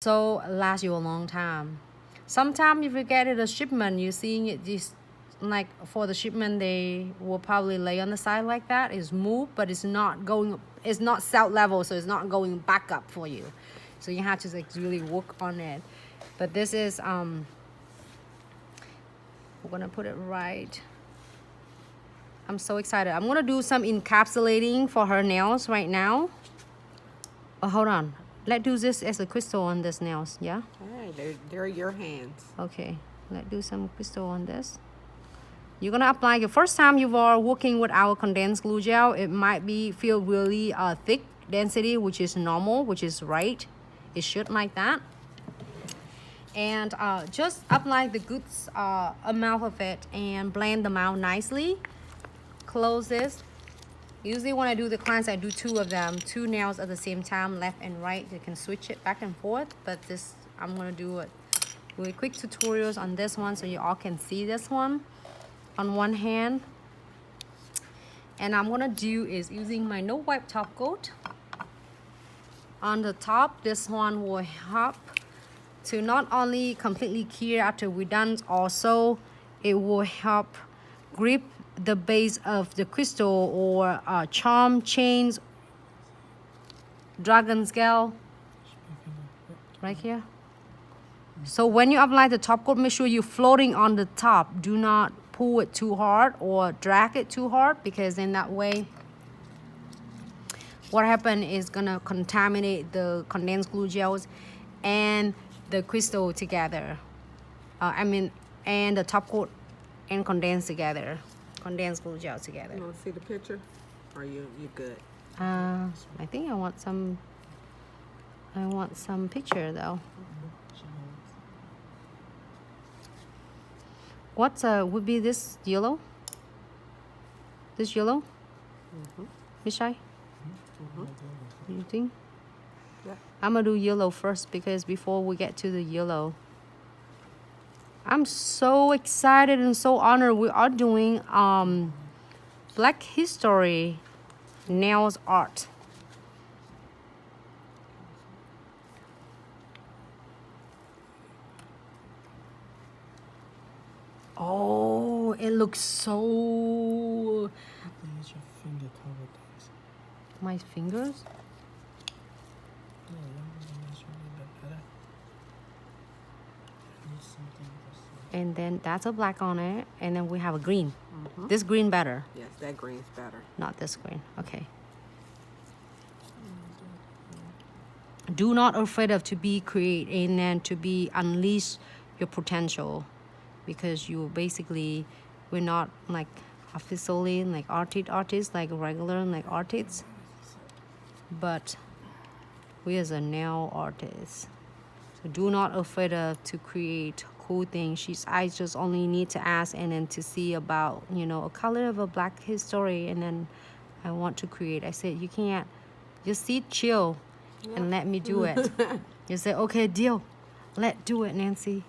So last you a long time. Sometimes if you get it a shipment, you're seeing it just like for the shipment they will probably lay on the side like that. It's moved, but it's not going. It's not south level, so it's not going back up for you. So you have to like really work on it. But this is we're gonna put it right. I'm so excited. I'm gonna do some encapsulating for her nails right now. Oh, hold on. Let's do this as a crystal on this nails, yeah? Hey, they're your hands. Okay, let's do some crystal on this. You're gonna apply the first time you are working with our condensed glue gel, it might be feel really thick density, which is normal, which is right. It should like that. And just apply the good amount of it and blend them out nicely. Close this. Usually when I do the clients, I do two of them, two nails at the same time, left and right. You can switch it back and forth, but this, I'm gonna do it with quick tutorials on this one so you all can see this one on one hand. And I'm gonna do is using my no wipe top coat. On the top, this one will help to not only completely clear after we're done, also it will help grip the base of the crystal or charm chains, dragon scale right here. So when you apply the top coat, make sure you're floating on the top. Do not pull it too hard or drag it too hard, because in that way what happen is gonna contaminate the condensed glue gels and the crystal together. And the top coat and condensed glue gel together. You want to see the picture? Or you good? I think I want some picture though. What would be this yellow? This yellow? Mishai? You think? Yeah. I'm gonna do yellow first because before we get to the yellow, I'm so excited and so honored. We are doing Black History nails art. Oh, it looks so. Use your finger cover things. My fingers? No, that would better. Use something else. And then that's a black on it, and then we have a green. This green better, Yes, that green's better. not this green. Okay. Do not afraid of to be create and then to be unleash your potential, because you basically, we're not like officially like artists like regular like artists, but we as a nail artist. So do not afraid of to create cool things. I just only need to ask and then to see about, you know, a color of a Black history, and then I want to create. I said you can't just sit chill and let me do it. You say okay, deal, let do it, Nancy.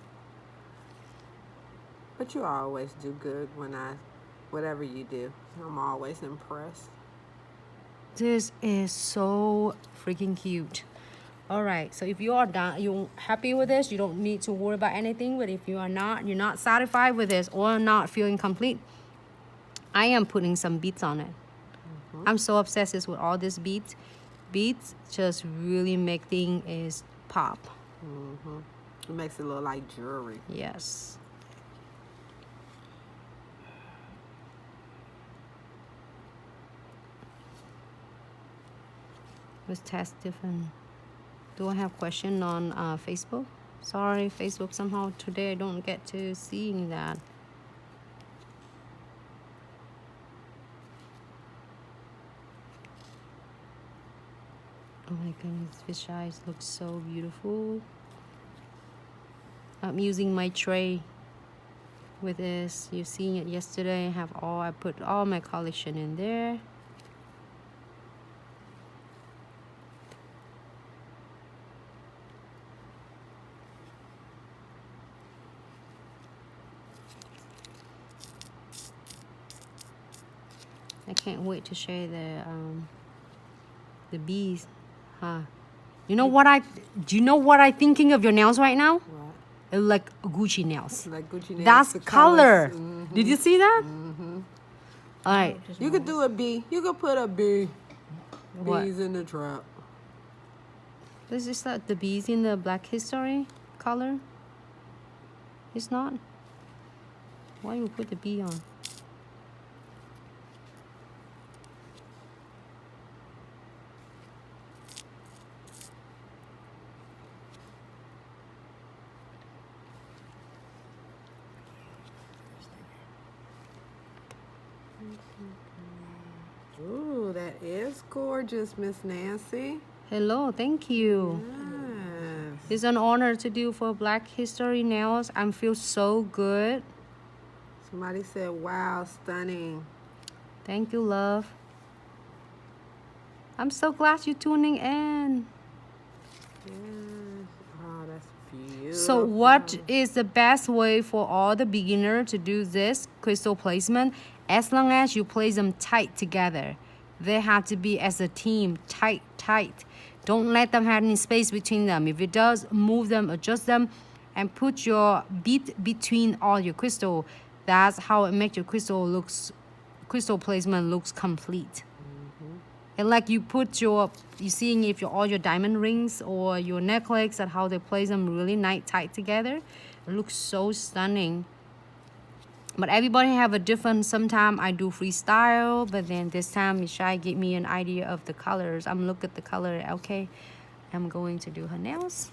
But you always do good whatever you do. I'm always impressed. This is so freaking cute. All right, so if you are done, you're happy with this, you don't need to worry about anything. But if you are not, you're not satisfied with this or not feeling complete, I am putting some beads on it. I'm so obsessed with all these beads. Beads just really make things is pop. It makes it look like jewelry. Yes. Let's test different. Do I have question on Facebook? Sorry, Facebook, somehow today I don't get to seeing that. Oh my goodness, fish eyes look so beautiful. I'm using my tray with this. You've seen it yesterday. I put all my collection in there. I can't wait to share the bees, huh? You know what I? Do you know what I thinking of your nails right now? What? It look like Gucci nails. Like Gucci nails. That's the color. colors. Did you see that? All right. You could do a B. You could put a B. What? Bees in the trap. This is that the bees in the Black History color. It's not. Why you put the bee on? Ooh, that is gorgeous, Miss Nancy. Hello, thank you. Yes. It's an honor to do for Black History nails. I feel so good. Somebody said, wow, stunning. Thank you, love. I'm so glad you're tuning in. Yes. Oh, that's beautiful. So what is the best way for all the beginner to do this crystal placement? As long as you place them tight together. They have to be as a team, tight. Don't let them have any space between them. If it does, move them, adjust them, and put your bead between all your crystal. That's how it makes your crystal placement looks complete. And like you put you seeing if all your diamond rings or your necklace and how they place them really nice tight together, it looks so stunning. But everybody have a different. Sometimes I do freestyle, but then this time Mishai gave me an idea of the colors. I'm look at the color. Okay, I'm going to do her nails.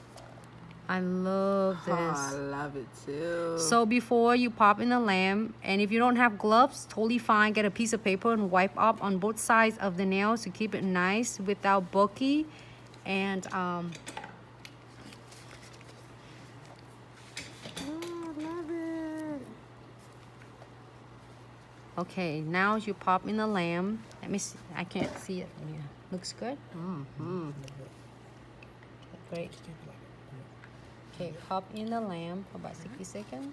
I love this. Oh, I love it too. So before you pop in the lamp, and if you don't have gloves, totally fine. Get a piece of paper and wipe up on both sides of the nails to keep it nice without bulky. And Oh, I love it. okay, now you pop in the lamp. Let me see. I can't see it. Yeah, looks good. Mm-hmm. Great. Okay, pop in the lamp for about 60 seconds.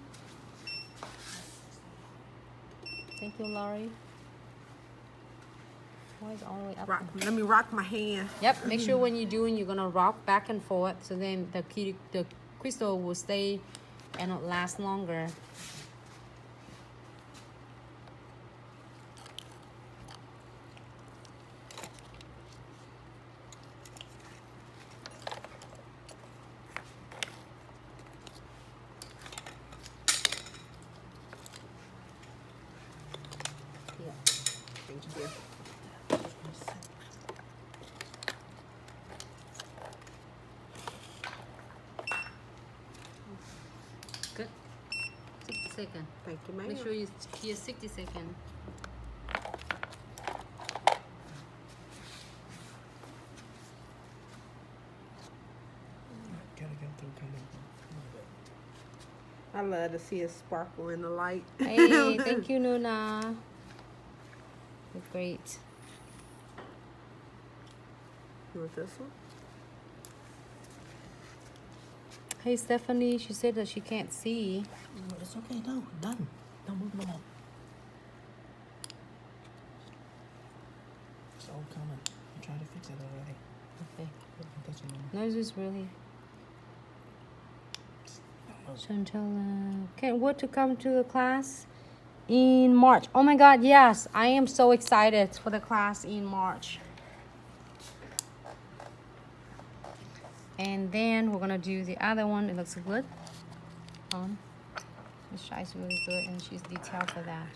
Thank you, Laurie. Why is it all the way up? Let me rock my hand. Yep, make sure when you're doing, you're gonna rock back and forth, so then the crystal will stay and it'll last longer. Thank you. Good. 60 seconds. Thank you, ma'am. Make sure you hear 60 seconds. Gotta go through kind of. I love to see it sparkle in the light. Hey, thank you, Nuna. You're great. You want this one? Hey, Stephanie, she said that she can't see. No, it's okay. No, done. Don't move them all. It's all coming. I tried to fix it already. Okay. I'm touching them. No, this is really. Oh, Chantal, can't wait to come to the class in March. Oh my God, yes, I am so excited for the class in March. And then we're gonna do the other one. It looks good. This shot is really good, and she's detailed for that.